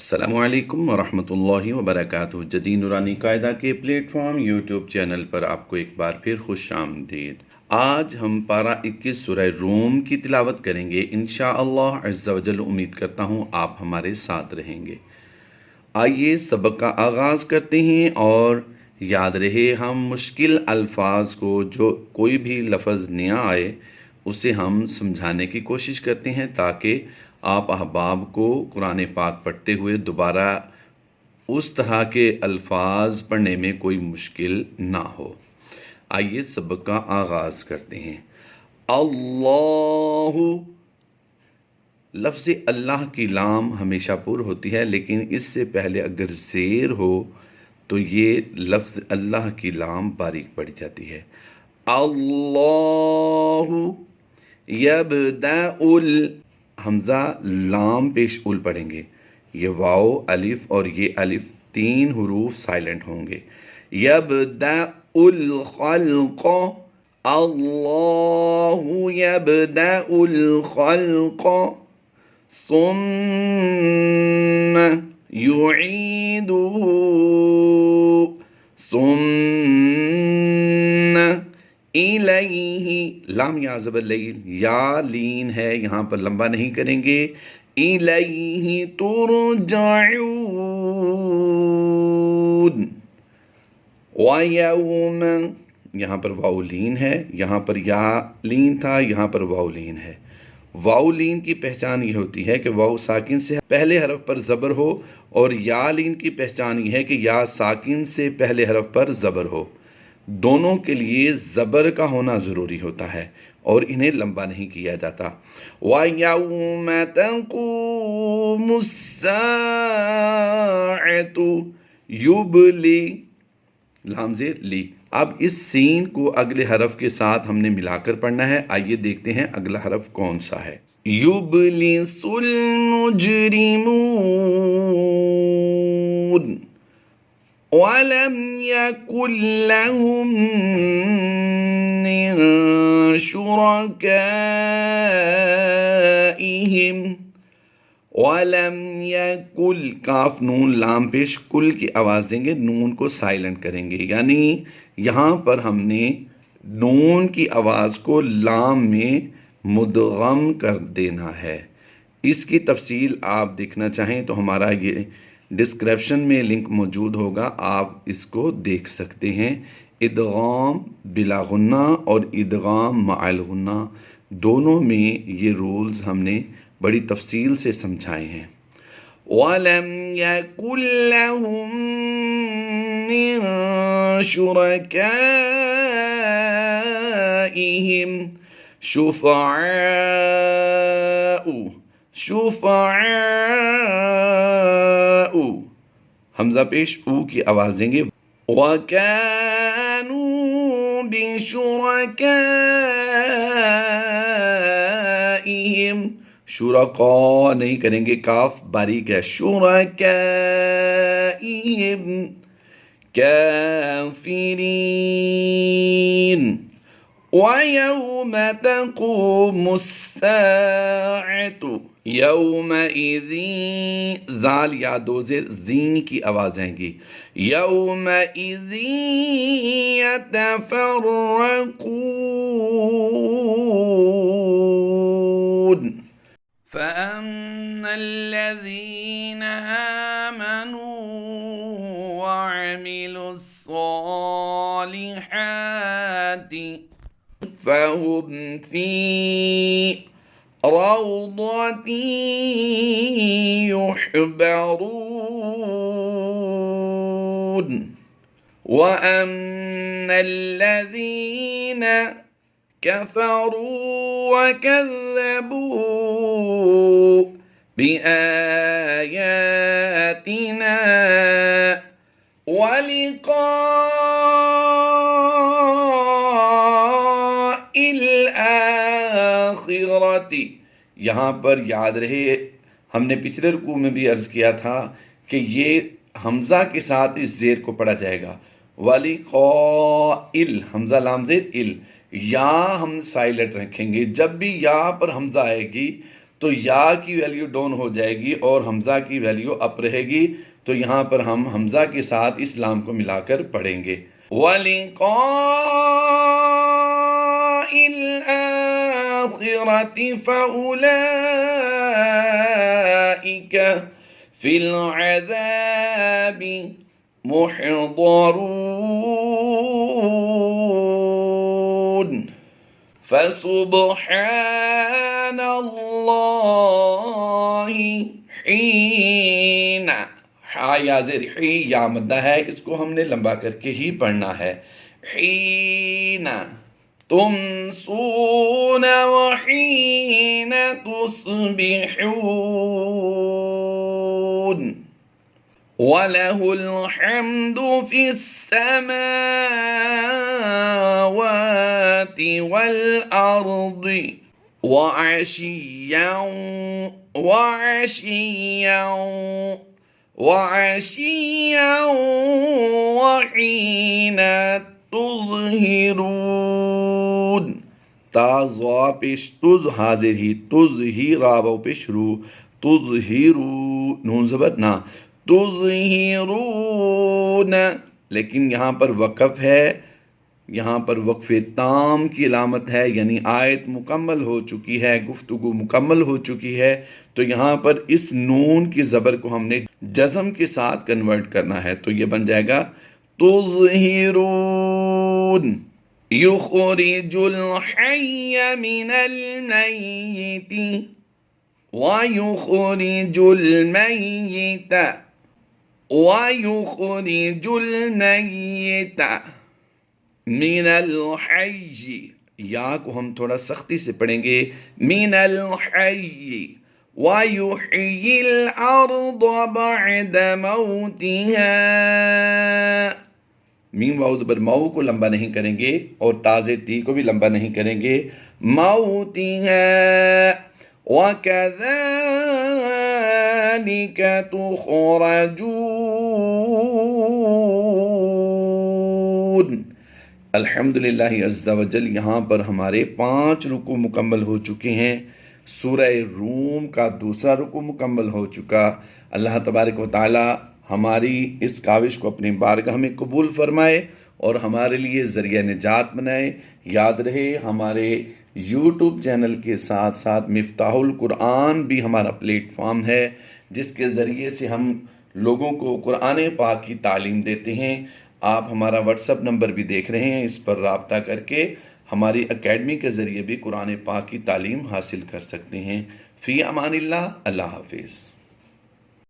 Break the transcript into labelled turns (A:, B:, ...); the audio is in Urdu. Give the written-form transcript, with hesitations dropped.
A: السلام علیکم ورحمۃ اللہ وبرکاتہ۔ جدید نورانی قاعدہ کے پلیٹ فارم یوٹیوب چینل پر آپ کو ایک بار پھر خوش آمدید۔ آج ہم پارہ 21 سورہ روم کی تلاوت کریں گے۔ انشاءاللہ عز و جل امید کرتا ہوں آپ ہمارے ساتھ رہیں گے۔ آئیے سبق کا آغاز کرتے ہیں، اور یاد رہے ہم مشکل الفاظ کو، جو کوئی بھی لفظ نیا آئے اسے ہم سمجھانے کی کوشش کرتے ہیں تاکہ آپ احباب کو قرآن پاک پڑھتے ہوئے دوبارہ اس طرح کے الفاظ پڑھنے میں کوئی مشکل نہ ہو۔ آئیے سبق کا آغاز کرتے ہیں۔ اللہ، لفظ اللہ کی لام ہمیشہ پر ہوتی ہے، لیکن اس سے پہلے اگر زیر ہو تو یہ لفظ اللہ کی لام باریک پڑی جاتی ہے۔ اللہ یبدأ حمزہ لام پیش اول پڑھیں گے، یہ واو الف اور یہ الف تین حروف سائلنٹ ہوں گے۔ یبدأ الخلق، اللہ یبدأ الخلق ثم یعیدہ ثم الیہ، لام یا زبر لیل، یا لین ہے، یہاں پر لمبا نہیں کریں گے۔ الیہ ترجعون، ویوم، یہاں پر واو لین ہے، یہاں پر یا لین تھا، یہاں پر واو لین ہے۔ واو لین کی پہچان یہ ہوتی ہے کہ واو ساکن سے پہلے حرف پر زبر ہو، اور یا لین کی پہچان یہ ہے کہ یا ساکن سے پہلے حرف پر زبر ہو۔ دونوں کے لیے زبر کا ہونا ضروری ہوتا ہے اور انہیں لمبا نہیں کیا جاتا۔ وَيَوْمَ تَقُومُ السَّاعَةُ يُبْلِي، لام زیر لی۔ اب اس سین کو اگلے حرف کے ساتھ ہم نے ملا کر پڑھنا ہے۔ آئیے دیکھتے ہیں اگلا حرف کون سا ہے۔ يُبْلِسُ الْمُجْرِمُونَ وَلَمْ يَكُنْ لَهُمْ مِنْ شُرَكَائِهِمْ، وَلَمْ يَكُنْ، کاف نون لام پیش کل کی آواز دیں گے، نون کو سائلنٹ کریں گے، یعنی یہاں پر ہم نے نون کی آواز کو لام میں مدغم کر دینا ہے۔ اس کی تفصیل آپ دیکھنا چاہیں تو ہمارا یہ ڈسکرپشن میں لنک موجود ہوگا، آپ اس کو دیکھ سکتے ہیں۔ ادغام بلا غنہ اور ادغام مع الغنہ دونوں میں یہ رولز ہم نے بڑی تفصیل سے سمجھائے ہیں۔ وَلَمْ يَكُنْ لَهُم مِّن شُرَكَائِهِمْ شُفَعَاءُ، حمزہ پیش او کی آواز دیں گے۔ وَكَانُوا بِشُرَكَائِهِمْ، شُرَكَاء نہیں کریں گے، کاف باریک ہے، شُرَكَائِهِمْ كَافِرِينَ۔ وَيَوْمَ تَقُومُ السَّاعَةُ يَوْمَئِذٍ، ذال یا دو زیر زین کی آواز آئیں گی۔ يَوْمَئِذٍ يَتَفَرَّقُونَ، فَأَمَّا الَّذِينَ آمَنُوا وَعَمِلُوا الصَّالِحَاتِ فَهُمْ فِي رَوْضَةٍ يُحْبَرُونَ، وَأَمَّا الَّذِينَ كَفَرُوا وَكَذَّبُوا بِآيَاتِنَا وَلِقَاءِ الْآخِرَةِ، یہاں پر یاد رہے ہم نے پچھلے رکوع میں بھی عرض کیا تھا کہ یہ حمزہ کے ساتھ اس زیر کو پڑھا جائے گا۔ وَلِقَاءِ، حمزہ لام زیر ال، یا ہم سائلنٹ رکھیں گے۔ جب بھی یا پر حمزہ آئے گی تو یا کی ویلیو ڈاؤن ہو جائے گی اور حمزہ کی ویلیو اپ رہے گی، تو یہاں پر ہم حمزہ کے ساتھ اس لام کو ملا کر پڑھیں گے۔ وَلِقَاءِ الْآخِرَةِ فَأُولَئِكَ فِي الْعَذَابِ مُحْضَرُونَ فَسُبْحَانَ اللَّهِ حِينَ، ہا یا زیر حی یا مدہ ہے، اس کو ہم نے لمبا کر کے ہی پڑھنا ہے۔ حین تمسون وحین تصبحون وَلَهُ الْحَمْدُ فِي السَّمَاوَاتِ وَالْأَرْضِ وَعَشِيًّا وَحِينَ تُظْهِرُونَ، تا ضا پیش تز حاضر ہی، تظہی را واو پیش رو، تظہرو نون زبر نا، تظہرون، لیکن یہاں پر وقف ہے، یہاں پر وقف تام کی علامت ہے، یعنی آیت مکمل ہو چکی ہے، گفتگو مکمل ہو چکی ہے، تو یہاں پر اس نون کی زبر کو ہم نے جزم کے ساتھ کنورٹ کرنا ہے، تو یہ بن جائے گا تظہرون۔ یخرج الحی من المیت وَيُخْرِجُ الْمَيِّتَ مِنَ الْحَيِّ، یا کو ہم تھوڑا سختی سے پڑھیں گے، مِنَ الْحَيِّ وَيُحْيِي الْأَرْضَ بَعْدَ مَوْتِهَا، میم واو زبر مو کو لمبا نہیں کریں گے اور تازے تی کو بھی لمبا نہیں کریں گے، موتها وَكَذَلِكَ تُخْرَجُونَ۔ الحمدللہ عز و جل، یہاں پر ہمارے 5 رکوع مکمل ہو چکے ہیں، سورہ روم کا دوسرا رکوع مکمل ہو چکا۔ اللہ تبارک و تعالی ہماری اس کاوش کو اپنی بارگاہ میں قبول فرمائے اور ہمارے لیے ذریعہ نجات بنائے۔ یاد رہے ہمارے یوٹیوب چینل کے ساتھ ساتھ مفتاح القرآن بھی ہمارا پلیٹ فارم ہے، جس کے ذریعے سے ہم لوگوں کو قرآن پاک کی تعلیم دیتے ہیں۔ آپ ہمارا واٹس ایپ نمبر بھی دیکھ رہے ہیں، اس پر رابطہ کر کے ہماری اکیڈمی کے ذریعے بھی قرآن پاک کی تعلیم حاصل کر سکتے ہیں۔ فی امان اللہ، اللہ حافظ۔